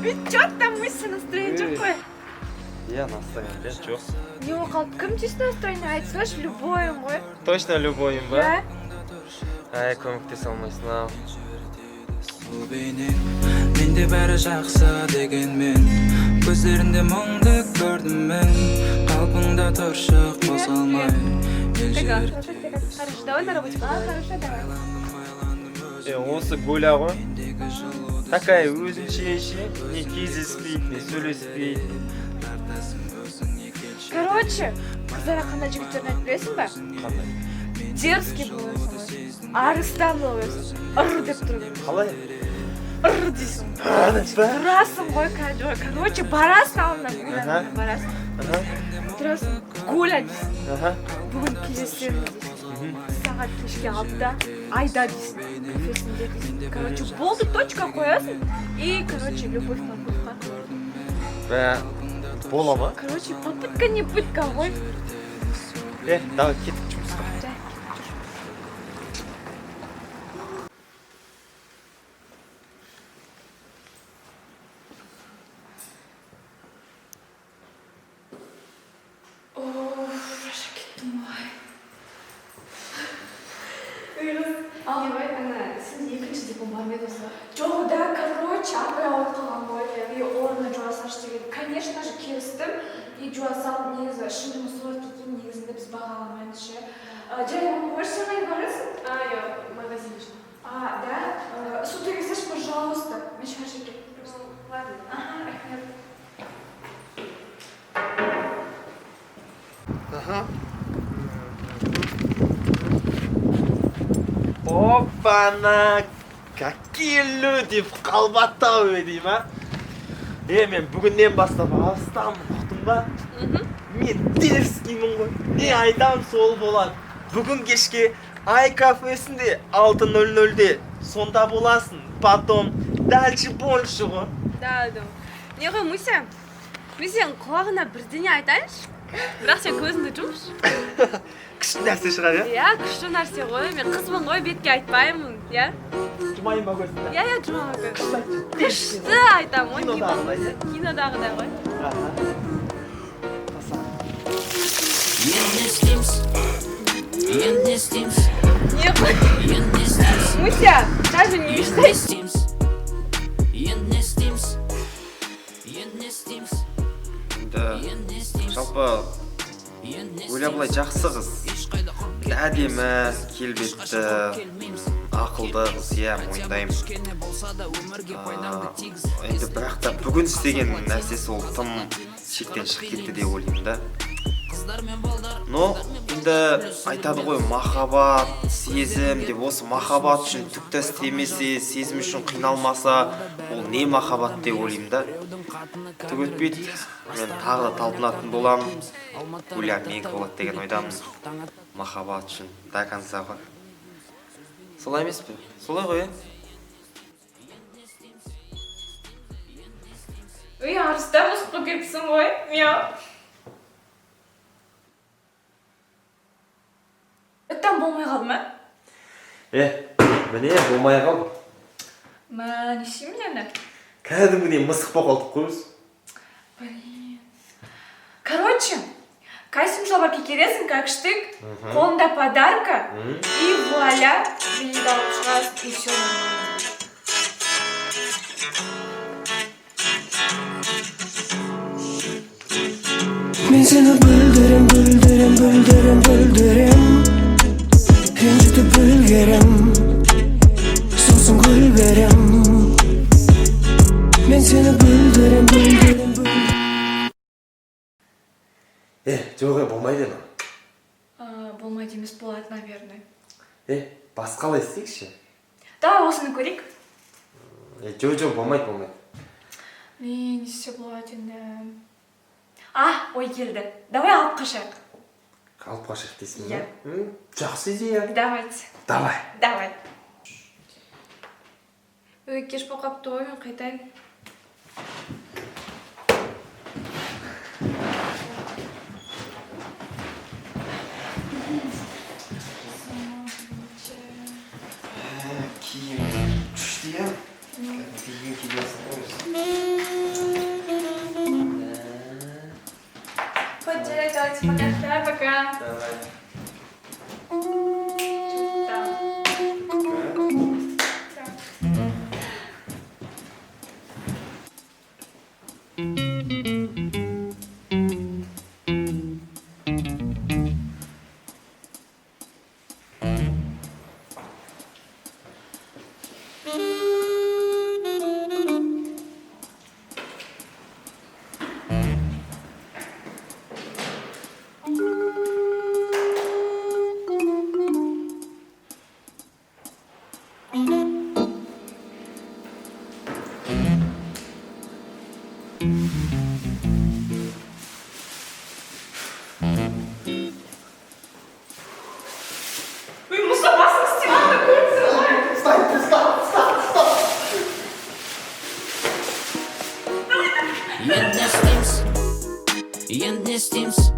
Чё-то мысли настроение жоқ қой. Я настроение жоқ. Не оқалып, кім дейсің настроение айтсаңшы, любойым ғой. Точно любойым ба? Иә. Ай, көмектесе алмайсың ау. Менде бәрі жақсы дегенмен көздерінде мұңды көрдім мен қалпыңда тұршы қоса алмай Хорошо, давай на работе. Хорошо, давай. Осы Гуля ғой. Такая өзінше не кездеспейді, не сөйлеспейді. Короче, қыздарға қандай жігіттерін айтып білесің ба? Қандай? Дерзкий боласың ғой. Арыстан боласың. Ұры деп тұру керек. Қалай? Ұры дейсің. Тұрасың ғой, короче, барасың алдына Гуляна барасың. Тұрасың, Гуля дейсің. Бүгін кездесеміз дейсің. Сағат кешке 6-да айда дейсің. Кафесінде дейсің. Короче, болды, точка қоясың. И, короче, любовь попытка. Бола ма? Короче, попытка не пытка ғой. Давай кеттік жұмысқа. Ебай, ана, сен екінші диплом бар ма еді осы? Жоқ, да, короче, апай ауырып қалған ғой. И орнына жуасашы деген. Конечно же, келістім. И жуасам негізі шын жұмыс болады екен, негізінде біз бағаламаймыз ше. Жарай, мама, можешь со мной барасың? Жоқ, магазин үшін. Да? Су төгесеші, пожалуйста. Мен шаршы кет. Ладно. Рахмет. Опа-на! Какие люди в Қалбатау дейм, а? Мен бүгіннен бастап алыстамын, ұқтың ба? Мен дерзкиймін ғой. Не айтам, сол болады. Бүгін кешке Ай кафесінде 6:00-де сонда боласың. Потом дальше больше ғой. Да, не ғой, Муся? Мен сенің құлағына бірдеңе айтайыншы? Бірақ сен көзіңді жұмшы. Күшті нәрсе шығар, я? Иә, күшті нәрсе ғой. Мен қызбын ғой, бетке айтпаймын, иә? Жұмайын ба көзіңді? Иә, жұмама көз. Күшті айтам ғой, не болмаса. Кинодағыдай ғой. Не ғой? Муся, даже не іштай. Жалпы Гуля былай жақсы қыз. Әдемі, келбетті, ақылды қыз, иә, мойындаймын. Енді бірақ та бүгін істеген нәрсесі ол тым шектен шығып кетті деп ойлаймын да. Но енді айтады ғой, махаббат, сезім деп, осы махаббат үшін түкті істемесе, сезім үшін қиналмаса, ол не махаббат деп ойлаймын да. Түк өтпейді, мен тағы да талпынатын боламын. Гуля менікі болады деген ойдамын. Махаббат үшін до конца ғой. Солай емес пе? Солай ғой, Арыстан ұсқы кетсің ғой, мяу. Өттен болмай қалды ма? Міне болмай қалды. Не істеймін енді? Кәдімгідей мысық болып қалдық қой біз. Короче, костюм шалбар киересің, как штык, қолында подарка, и вуаля, билет алып шығасың, и все нормально. Мен сені бүлдірем, бүлдірем, бүлдірем, бүлдірем Ренжітіп үлгерем Сосын гүл берем Мен сені бүлдірем, бүлдірем, бүлдірем Жоқ, болмайды ма? Болмайды емес болады, наверное. Басқалай істейікші? Давай осыны көрейік. Жоқ, болмайды. Не істе болады енді? Ой келді. Давай алып қашайық. Алып қашайық дейсің бе? Жақсы идея. Давайте. Давай. Кеш болып қапты ғой, мен қайтайын. Киім күшті, иә? Киім киесің ғой. Давайте пока. Пока. Давай. Вы ему с опасности надо Jedne Stims